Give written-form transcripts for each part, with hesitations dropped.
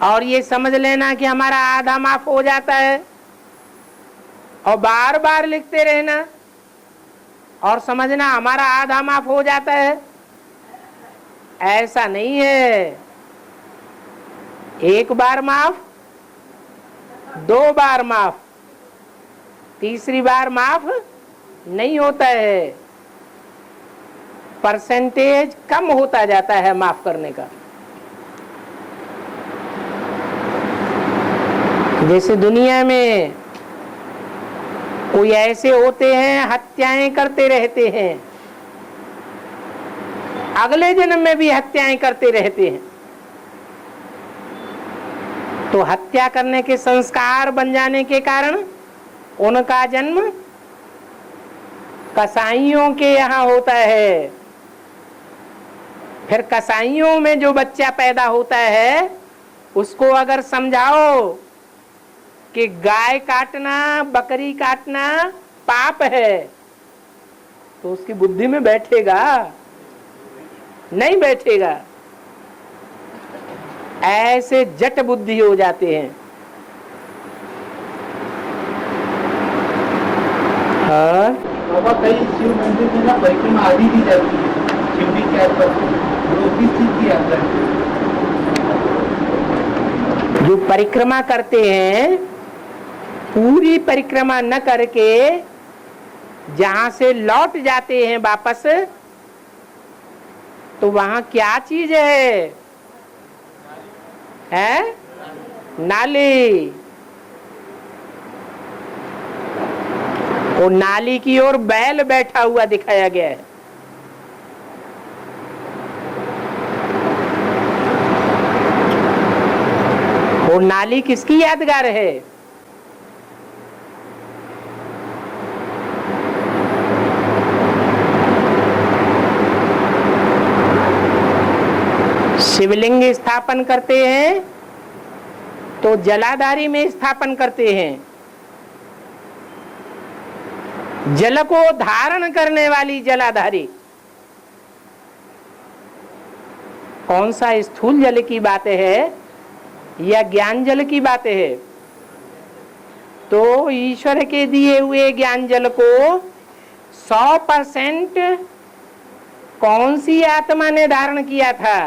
और ये समझ लेना कि हमारा आधा माफ हो जाता है, और बार बार लिखते रहना और समझना हमारा आधा माफ हो जाता है। ऐसा नहीं है। एक बार माफ, दो बार माफ, तीसरी बार माफ नहीं होता है। परसेंटेज कम होता जाता है माफ करने का। जैसे दुनिया में कोई ऐसे होते हैं हत्याएं करते रहते हैं, अगले जन्म में भी हत्याएं करते रहते हैं, तो हत्या करने के संस्कार बन जाने के कारण उनका जन्म कसाईयों के यहाँ होता है। फिर कसाईयों में जो बच्चा पैदा होता है उसको अगर समझाओ कि गाय काटना, बकरी काटना पाप है, तो उसकी बुद्धि में बैठेगा? नहीं बैठेगा। ऐसे जट बुद्धि हो जाते हैं। हाँ बाबा, कई शिव मंदिर में ना परिक्रमा आदि दी जाती है शिवलिंग के आसपास, लोग किस चीज की यात्रा है? जो परिक्रमा करते हैं, पूरी परिक्रमा न करके जहां से लौट जाते हैं वापस, तो वहां क्या चीज है? नाली। वो नाली की ओर बैल बैठा हुआ दिखाया गया है। वो नाली किसकी यादगार है? शिवलिंग स्थापन करते हैं तो जलाधारी में स्थापन करते हैं। जल को धारण करने वाली जलाधारी। कौन सा स्थूल जल की बात है या ज्ञान जल की बात है? तो ईश्वर के दिए हुए ज्ञान जल को 100% कौन सी आत्मा ने धारण किया था?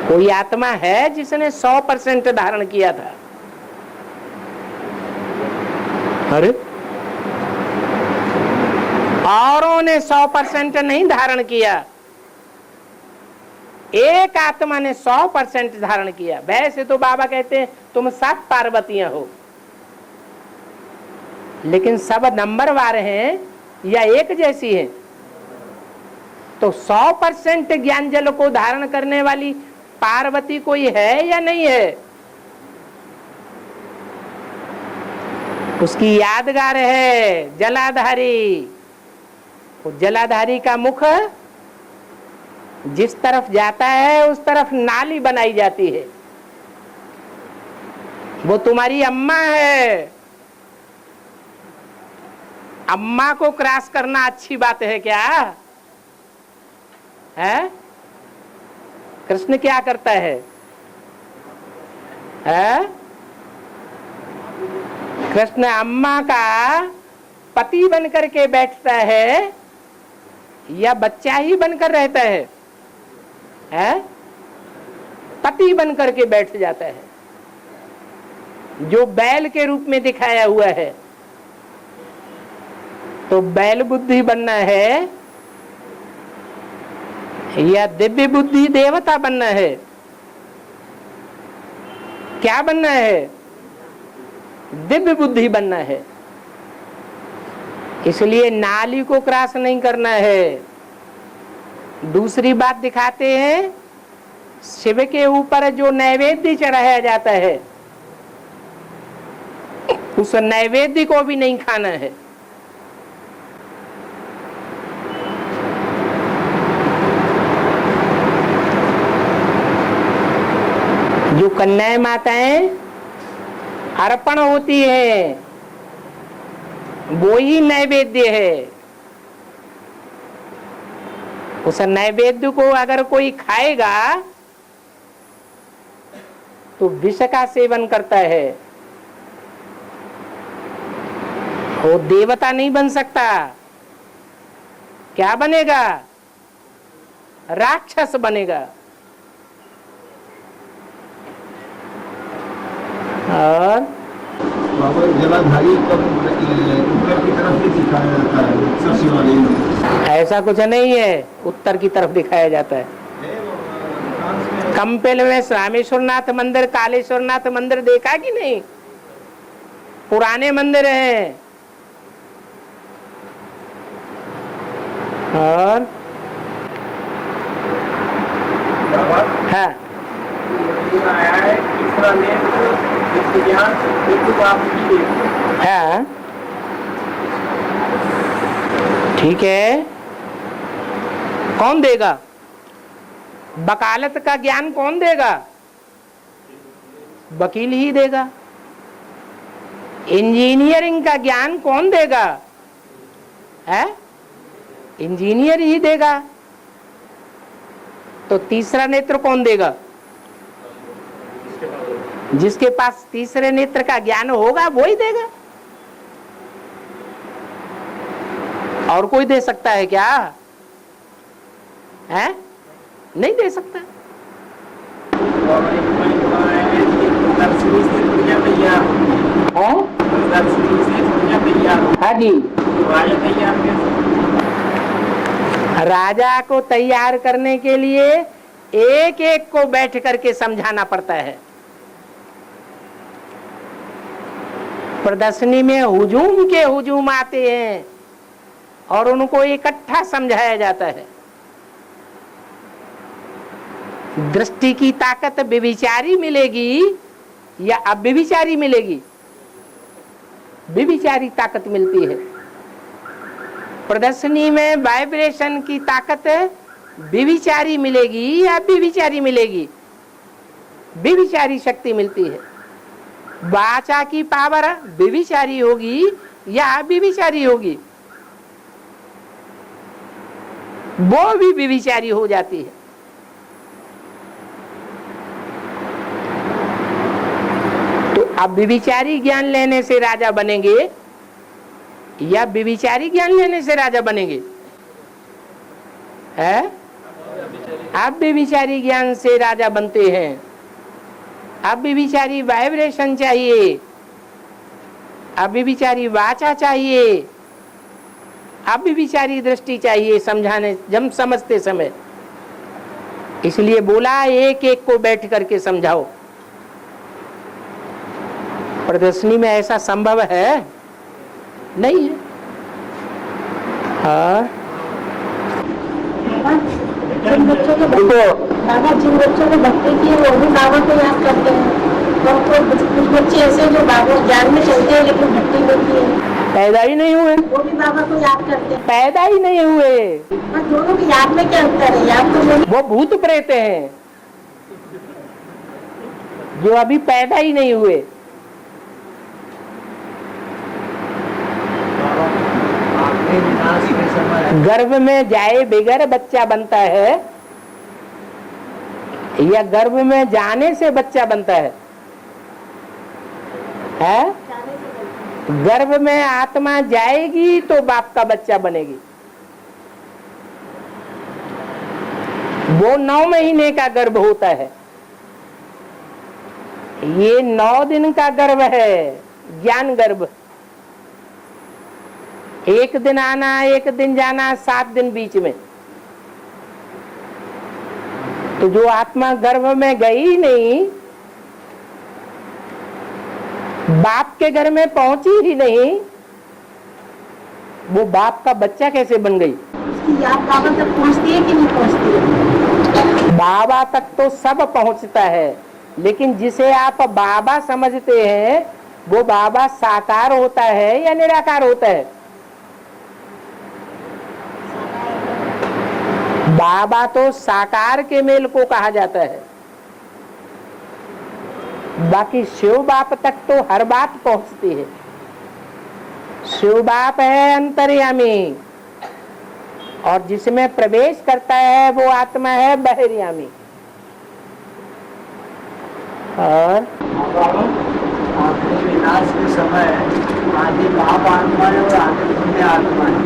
कोई आत्मा है जिसने 100% धारण किया था? अरे औरों ने 100% नहीं धारण किया, एक आत्मा ने 100% धारण किया। वैसे तो बाबा कहते हैं तुम 7 पार्वतियां हो, लेकिन सब नंबरवार हैं या एक जैसी हैं? तो 100% ज्ञान जल को धारण करने वाली पार्वती कोई है या नहीं है? उसकी यादगार है जलाधारी। वो जलाधारी का मुख जिस तरफ जाता है उस तरफ नाली बनाई जाती है। वो तुम्हारी अम्मा है। अम्मा को क्रॉस करना अच्छी बात है क्या है? कृष्ण क्या करता है? कृष्ण अम्मा का पति बनकर के बैठता है या बच्चा ही बनकर रहता है? पति बनकर के बैठ जाता है, जो बैल के रूप में दिखाया हुआ है। तो बैल बुद्धि बनना है या दिव्य बुद्धि देवता बनना है? क्या बनना है? दिव्य बुद्धि बनना है। इसलिए नाली को क्रॉस नहीं करना है। दूसरी बात दिखाते हैं, शिव के ऊपर जो नैवेद्य चढ़ाया जाता है उस नैवेद्य को भी नहीं खाना है। जो कन्याएं माताएं अर्पण होती है वो ही नैवेद्य है। उस नैवेद्य को अगर कोई खाएगा तो विष का सेवन करता है, वो देवता नहीं बन सकता। क्या बनेगा? राक्षस बनेगा। और बाबा जलाधारी कब उत्तर की तरफ भी दिखाया जाता है, उत्तर शिवालय में। ऐसा कुछ नहीं है, उत्तर की तरफ दिखाया जाता है। कंपेल में रामेश्वरनाथ मंदिर, कालेश्वरनाथ मंदिर देखा कि नहीं? पुराने मंदिर हैं। और हाँ, आया है तीसरा नेत्र विज्ञान हाँ, ठीक है। कौन देगा? वकालत का ज्ञान कौन देगा? वकील ही देगा। इंजीनियरिंग का ज्ञान कौन देगा? है इंजीनियर ही देगा। तो तीसरा नेत्र कौन देगा? जिसके पास तीसरे नेत्र का ज्ञान होगा वो ही देगा। और कोई दे सकता है क्या? है नहीं दे सकता। हाँ जी, राजा को तैयार करने के लिए एक एक को बैठ करके समझाना पड़ता है। प्रदर्शनी में हुजूम के हुजूम आते हैं और उनको इकट्ठा समझाया जाता है। दृष्टि की ताकत व्यभिचारी मिलेगी या अव्यभिचारी मिलेगी? व्यभिचारी ताकत मिलती है। प्रदर्शनी में वाइब्रेशन की ताकत व्यभिचारी मिलेगी या व्यभिचारी मिलेगी? व्यभिचारी शक्ति मिलती है। वाचा की पावर व्यभिचारी होगी या व्यभिचारी होगी? वो भी व्यभिचारी हो जाती है। तो अब व्यभिचारी ज्ञान लेने से राजा बनेंगे या व्यभिचारी ज्ञान लेने से राजा बनेंगे? है आप व्यभिचारी ज्ञान से राजा बनते हैं। अब व्यभिचारी वाइब्रेशन चाहिए, अब व्यभिचारी वाचा चाहिए, अब व्यभिचारी दृष्टि चाहिए समझाने जब समझते समय। इसलिए बोला एक एक को बैठ करके समझाओ। प्रदर्शनी में ऐसा संभव है नहीं है। हाँ जिन बच्चों को भक्ति की है वो भी बाबा को याद करते हैं, और कुछ बच्चे ऐसे जो बाबा ज्ञान में चलते हैं लेकिन भक्ति होती है, पैदा ही नहीं हुए, वो भी बाबा को याद करते हैं। पैदा ही नहीं हुए। पर दोनों की याद में क्या अंतर है? याद तो वो भूत प्रेत हैं जो अभी पैदा ही नहीं हुए। गर्भ में जाए बगैर बच्चा बनता है या गर्भ में जाने से बच्चा बनता है? गर्भ में आत्मा जाएगी तो बाप का बच्चा बनेगी। वो 9 महीने का गर्भ होता है, ये 9 दिन का गर्भ है, ज्ञान गर्भ। एक दिन आना एक दिन जाना, 7 दिन बीच में। तो जो आत्मा गर्भ में गई नहीं, बाप के घर में पहुंची ही नहीं, वो बाप का बच्चा कैसे बन गई? उसकी याद बाबा तक पहुंचती है कि नहीं पहुंचती है? बाबा तक तो सब पहुंचता है, लेकिन जिसे आप बाबा समझते हैं वो बाबा साकार होता है या निराकार होता है? बाबा तो साकार के मेल को कहा जाता है। बाकी शिव बाप तक तो हर बात पहुंचती है। शिव बाप है अंतर्यामी, और जिसमें प्रवेश करता है वो आत्मा है बहिर्यामी। और आखिरी विनाश के समय आदि पाप आत्मा है और आदि पुण्य आत्मा है।